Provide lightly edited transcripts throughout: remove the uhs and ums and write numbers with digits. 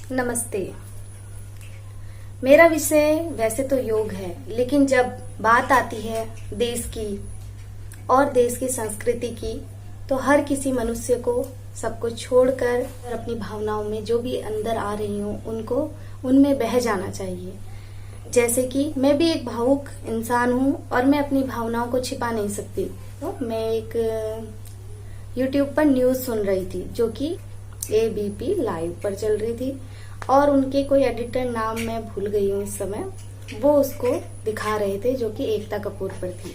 नमस्ते। मेरा विषय वैसे तो योग है, लेकिन जब बात आती है देश की और देश की संस्कृति की, तो हर किसी मनुष्य को सबको छोड़कर अपनी भावनाओं में जो भी अंदर आ रही हूँ उनको उनमें बह जाना चाहिए। जैसे कि मैं भी एक भावुक इंसान हूँ और मैं अपनी भावनाओं को छिपा नहीं सकती। तो मैं एक YouTube पर न्यूज सुन रही थी जो कि ABP लाइव पर चल रही थी और उनके कोई एडिटर, नाम मैं भूल गई हूँ इस समय, वो उसको दिखा रहे थे जो कि एकता कपूर पर थी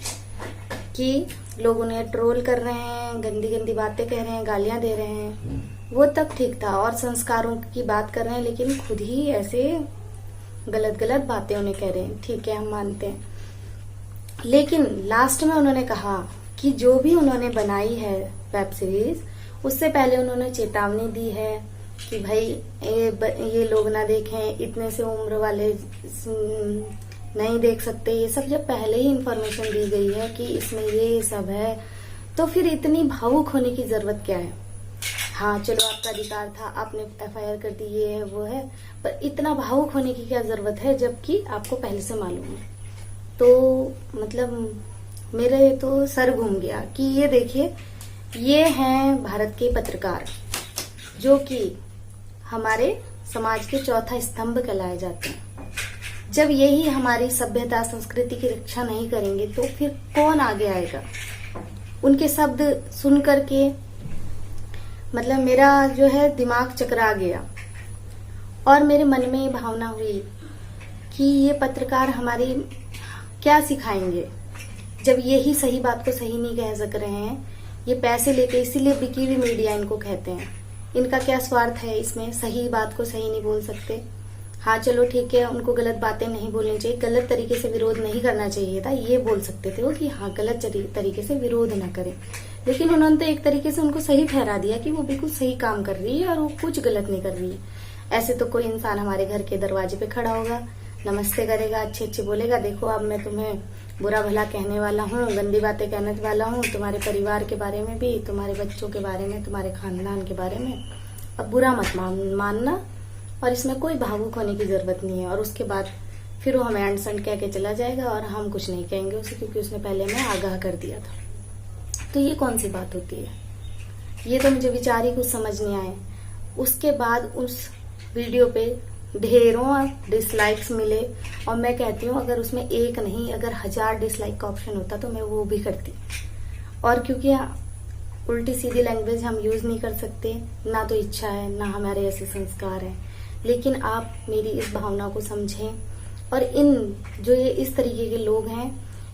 कि लोग उन्हें ट्रोल कर रहे हैं, गंदी गंदी बातें कह रहे हैं, गालियां दे रहे हैं। वो तक ठीक था और संस्कारों की बात कर रहे हैं, लेकिन खुद ही ऐसे गलत गलत बातें उन्हें कह रहे हैं। ठीक है, हम मानते हैं, लेकिन लास्ट में उन्होंने कहा कि जो भी उन्होंने बनाई है वेब सीरीज, उससे पहले उन्होंने चेतावनी दी है कि भाई ये लोग ना देखें, इतने से उम्र वाले नहीं देख सकते। ये सब जब पहले ही इंफॉर्मेशन दी गई है कि इसमें ये सब है, तो फिर इतनी भावुक होने की जरूरत क्या है। हाँ चलो, आपका अधिकार था, आपने FIR कर दी, ये है वो है, पर इतना भावुक होने की क्या जरूरत है जबकि आपको पहले से मालूम है। तो मतलब मेरे तो सर घूम गया कि ये देखिए, ये हैं भारत के पत्रकार जो कि हमारे समाज के चौथा स्तंभ कहलाए जाते हैं। जब यही हमारी सभ्यता संस्कृति की रक्षा नहीं करेंगे तो फिर कौन आगे आएगा। उनके शब्द सुन करके मतलब मेरा जो है दिमाग चकरा गया और मेरे मन में ये भावना हुई कि ये पत्रकार हमारी क्या सिखाएंगे जब यही सही बात को सही नहीं कह सक रहे हैं। ये पैसे लेके, इसीलिए बिकी हुई मीडिया इनको कहते हैं। इनका क्या स्वार्थ है इसमें, सही बात को सही नहीं बोल सकते। हाँ चलो ठीक है, उनको गलत बातें नहीं बोलनी चाहिए, गलत तरीके से विरोध नहीं करना चाहिए था, ये बोल सकते थे वो कि हाँ गलत तरीके से विरोध न करें। लेकिन उन्होंने तो एक तरीके से उनको सही ठहरा दिया कि वो बिल्कुल सही काम कर रही है और वो कुछ गलत नहीं कर रही है। ऐसे तो कोई इंसान हमारे घर के दरवाजे पे खड़ा होगा, नमस्ते करेगा, अच्छे अच्छे बोलेगा, देखो अब मैं तुम्हें बुरा भला कहने वाला हूँ, गंदी बातें कहने वाला हूँ, तुम्हारे परिवार के बारे में भी, तुम्हारे बच्चों के बारे में, तुम्हारे खानदान के बारे में, अब बुरा मत मानना, और इसमें कोई भावुक होने की जरूरत नहीं है। और उसके बाद फिर वो हमें अंडसंड कह के चला जाएगा और हम कुछ नहीं कहेंगे उसे, क्योंकि उसने पहले हमें आगाह कर दिया था। तो ये कौन सी बात होती है, ये तो मुझे विचार ही कुछ समझ नहीं आए। उसके बाद उस वीडियो पे ढेरों डिसलाइक्स मिले और मैं कहती हूँ अगर उसमें एक नहीं, अगर 1000 डिसलाइक का ऑप्शन होता तो मैं वो भी करती। और क्योंकि उल्टी सीधी लैंग्वेज हम यूज नहीं कर सकते, ना तो इच्छा है, ना हमारे ऐसे संस्कार हैं, लेकिन आप मेरी इस भावना को समझें और इन जो ये इस तरीके के लोग हैं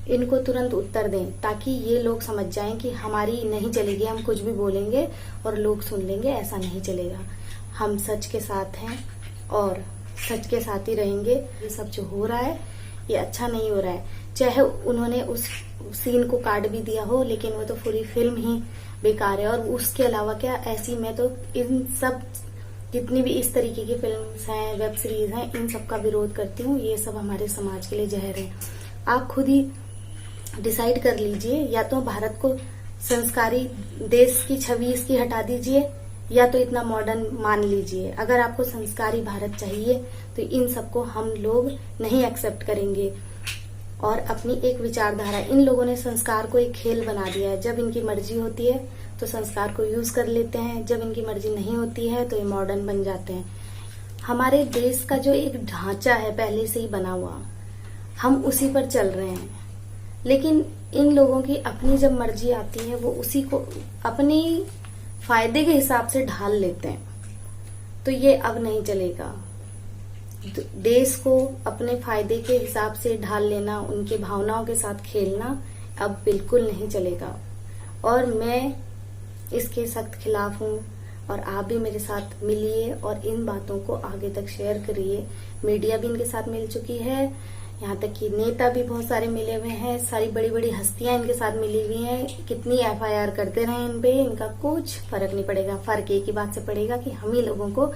इनको तुरंत उत्तर दें, ताकि ये लोग समझ जाएं कि हमारी नहीं चलेगी, हम कुछ भी बोलेंगे और लोग सुन लेंगे, ऐसा नहीं चलेगा। हम सच के साथ हैं और सच के साथ ही रहेंगे। ये सब जो हो रहा है ये अच्छा नहीं हो रहा है, चाहे उन्होंने उस सीन को काट भी दिया हो, लेकिन वो तो पूरी फिल्म ही बेकार है। और उसके अलावा क्या, ऐसी मैं तो इन सब जितनी भी इस तरीके की फिल्म्स हैं, वेब सीरीज हैं, इन सब का विरोध करती हूँ। ये सब हमारे समाज के लिए जहर है। आप खुद ही डिसाइड कर लीजिए, या तो भारत को संस्कारी देश की छवि इसकी हटा दीजिए, या तो इतना मॉडर्न मान लीजिए। अगर आपको संस्कारी भारत चाहिए तो इन सबको हम लोग नहीं एक्सेप्ट करेंगे। और अपनी एक विचारधारा, इन लोगों ने संस्कार को एक खेल बना दिया है। जब इनकी मर्जी होती है तो संस्कार को यूज कर लेते हैं, जब इनकी मर्जी नहीं होती है तो ये मॉडर्न बन जाते हैं। हमारे देश का जो एक ढांचा है पहले से ही बना हुआ, हम उसी पर चल रहे हैं। लेकिन इन लोगों की अपनी जब मर्जी आती है वो उसी को अपनी फायदे के हिसाब से ढाल लेते हैं, तो ये अब नहीं चलेगा। देश को अपने फायदे के हिसाब से ढाल लेना, उनके भावनाओं के साथ खेलना अब बिल्कुल नहीं चलेगा। और मैं इसके सख्त खिलाफ हूँ और आप भी मेरे साथ मिलिए और इन बातों को आगे तक शेयर करिए। मीडिया भी इनके साथ मिल चुकी है, यहाँ तक कि नेता भी बहुत सारे मिले हुए हैं, सारी बड़ी बड़ी हस्तियां इनके साथ मिली हुई हैं। कितनी FIR करते रहे इन पे, इनका कुछ फर्क नहीं पड़ेगा। फर्क एक ही बात से पड़ेगा कि हम ही लोगों को,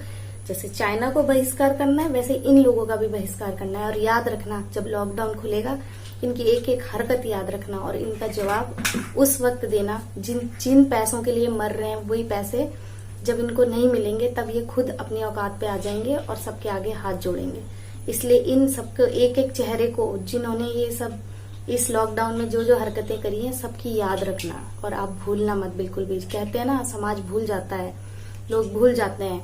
जैसे चाइना को बहिष्कार करना है वैसे इन लोगों का भी बहिष्कार करना है। और याद रखना, जब लॉकडाउन खुलेगा इनकी एक एक हरकत याद रखना और इनका जवाब उस वक्त देना। जिन पैसों के लिए मर रहे हैं वही पैसे जब इनको नहीं मिलेंगे तब ये खुद अपनी औकात पे आ जाएंगे और सबके आगे हाथ जोड़ेंगे। इसलिए इन सबको एक एक चेहरे को, जिन्होंने ये सब इस लॉकडाउन में जो जो हरकतें करी हैं, सबकी याद रखना और आप भूलना मत बिल्कुल भी। कहते हैं ना, समाज भूल जाता है, लोग भूल जाते हैं,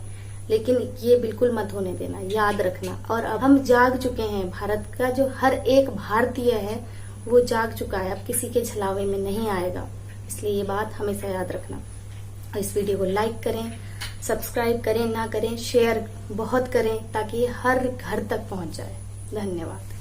लेकिन ये बिल्कुल मत होने देना, याद रखना। और अब हम जाग चुके हैं, भारत का जो हर एक भारतीय है वो जाग चुका है, अब किसी के छलावे में नहीं आएगा। इसलिए ये बात हमेशा याद रखना। और इस वीडियो को लाइक करें, सब्सक्राइब करें, ना करें शेयर बहुत करें, ताकि हर घर तक पहुंच जाए। धन्यवाद।